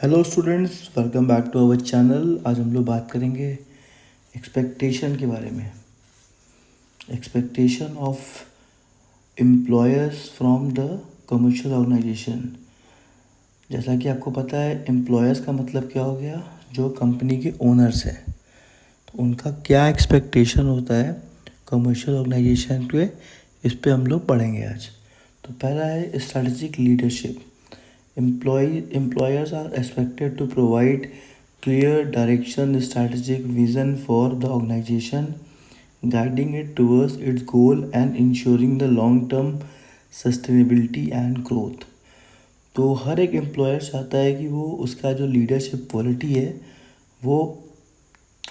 Hello students, welcome back to our channel. आज हम लोग बात करेंगे एक्सपेक्टेशन के बारे में। Expectation of employers from the commercial organisation. जैसा कि आपको पता है, एम्प्लॉयर्स का मतलब क्या हो गया? जो कंपनी के ओनर्स हैं, तो उनका क्या एक्सपेक्टेशन होता है कमर्शियल ऑर्गेनाइजेशन पे, इस पे हम लोग पढ़ेंगे आज। तो पहला है strategic leadership. Employers are expected to provide clear direction, strategic vision for the organization, guiding it towards its goal and ensuring the long-term sustainability and growth. तो हर एक एम्प्लॉयर चाहता है कि वो उसका जो लीडरशिप क्वालिटी है वो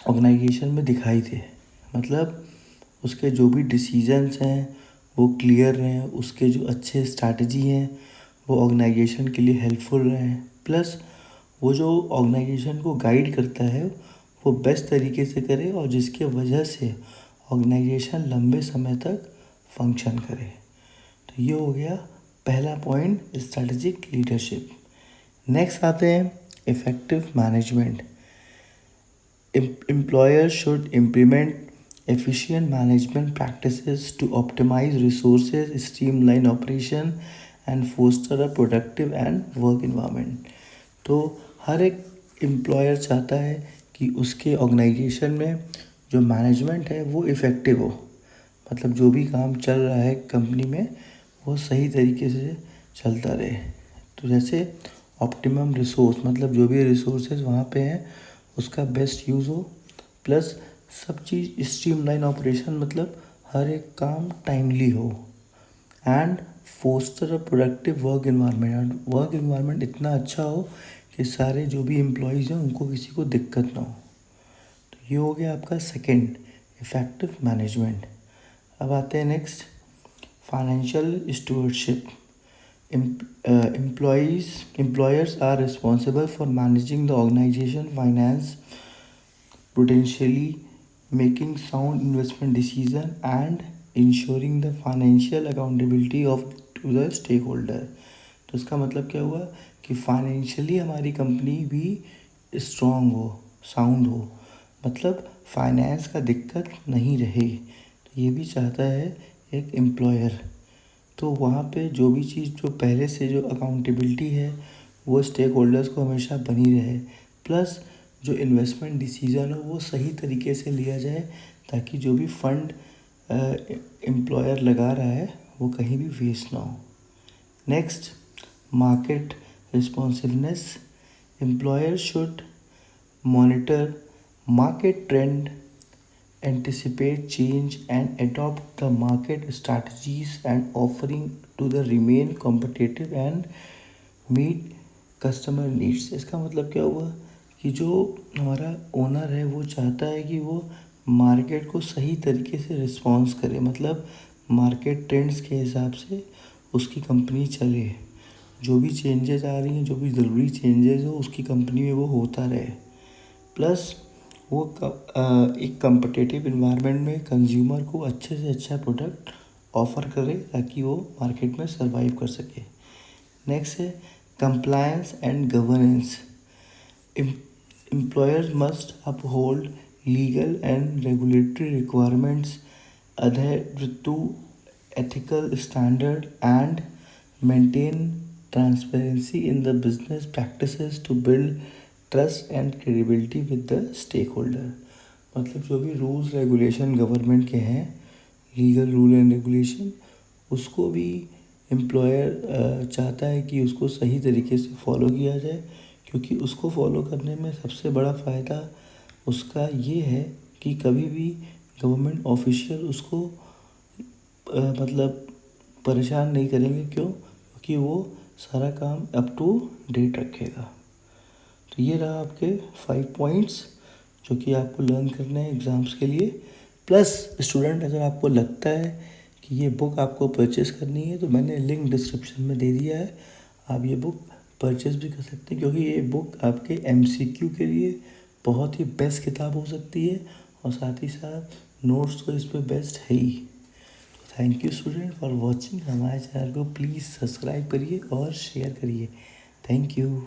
ऑर्गेनाइजेशन में दिखाई दे। मतलब उसके जो भी डिसीजंस हैं वो क्लियर रहें, उसके जो अच्छे स्ट्रैटेजी हैं वो ऑर्गेनाइजेशन के लिए हेल्पफुल रहें, प्लस वो जो ऑर्गेनाइजेशन को गाइड करता है वो बेस्ट तरीके से करे और जिसके वजह से ऑर्गेनाइजेशन लंबे समय तक फंक्शन करे। तो ये हो गया पहला पॉइंट, स्ट्रैटेजिक लीडरशिप। नेक्स्ट आते हैं effective management. Employers should implement efficient management practices to optimize resources, streamline operation and foster a productive and work environment. तो हर एक एम्प्लॉयर चाहता है कि उसके ऑर्गेनाइजेशन में जो मैनेजमेंट है वो इफ़ेक्टिव हो। मतलब जो भी काम चल रहा है कंपनी में वो सही तरीके से चलता रहे। तो जैसे ऑप्टिमम रिसोर्स, मतलब जो भी रिसोर्सेज वहाँ पे हैं उसका बेस्ट यूज़ हो, प्लस सब चीज़ स्ट्रीमलाइन ऑपरेशन, मतलब हर एक काम टाइमली हो, and foster a productive work environment. Work environment इतना अच्छा हो कि सारे जो भी एम्प्लॉयज़ हैं उनको किसी को दिक्कत ना हो। तो ये हो गया आपका सेकंड, इफ़ेक्टिव मैनेजमेंट। अब आते हैं next, financial stewardship. Employers are responsible for managing the organization finance prudentially, making sound investment decision and ensuring the financial accountability of to the stakeholder। तो इसका मतलब क्या हुआ कि फाइनेंशियली हमारी कंपनी भी स्ट्रॉन्ग हो, साउंड हो, मतलब फाइनेंस का दिक्कत नहीं रहे। तो ये भी चाहता है एक एम्प्लॉयर। तो वहाँ पे जो भी चीज़ जो पहले से जो अकाउंटेबिलिटी है वो स्टेक होल्डर्स को हमेशा बनी रहे, प्लस जो इन्वेस्टमेंट डिसीज़न हो वो सही तरीके से लिया जाए ताकि जो भी फंड एम्प्लॉयर लगा रहा है वो कहीं भी वेस्ट ना हो। Next, market responsiveness. Employer should monitor market trend, anticipate change and adopt the market strategies and offering to the remain competitive and meet customer needs। इसका मतलब क्या हुआ कि जो हमारा ओनर है वो चाहता है कि वो मार्केट को सही तरीके से रिस्पॉन्स करे, मतलब मार्केट ट्रेंड्स के हिसाब से उसकी कंपनी चले। जो भी चेंजेस आ रही हैं, जो भी ज़रूरी चेंजेस हो उसकी कंपनी में वो होता रहे, प्लस वो एक कम्पिटिटिव इन्वायरमेंट में कंज्यूमर को अच्छे से अच्छा प्रोडक्ट ऑफ़र करे ताकि वो मार्केट में सर्वाइव कर सके। नेक्स्ट है compliance and governance. Employers must uphold legal and regulatory requirements, adhere to ethical standard and maintain transparency in the business practices to build trust and credibility with the stakeholder. मतलब जो भी rules regulation government के हैं, legal rule and regulation, उसको भी employer चाहता है कि उसको सही तरीके से फॉलो किया जाए, क्योंकि उसको फॉलो करने में सबसे बड़ा फ़ायदा उसका ये है कि कभी भी गवर्नमेंट ऑफिशियल उसको मतलब परेशान नहीं करेंगे। क्यों? क्योंकि वो सारा काम अप टू डेट रखेगा। तो ये रहा आपके 5 पॉइंट्स जो कि आपको लर्न करने हैं एग्ज़ाम्स के लिए। प्लस स्टूडेंट, अगर आपको लगता है कि ये बुक आपको परचेज़ करनी है तो मैंने लिंक डिस्क्रिप्शन में दे दिया है, आप ये बुक परचेज़ भी कर सकते हैं, क्योंकि ये बुक आपके MCQ के लिए बहुत ही बेस्ट किताब हो सकती है और साथ ही साथ नोट्स तो इस पर बेस्ट है ही। Thank you student for watching. हमारे चैनल को प्लीज़ सब्सक्राइब करिए और शेयर करिए। Thank you.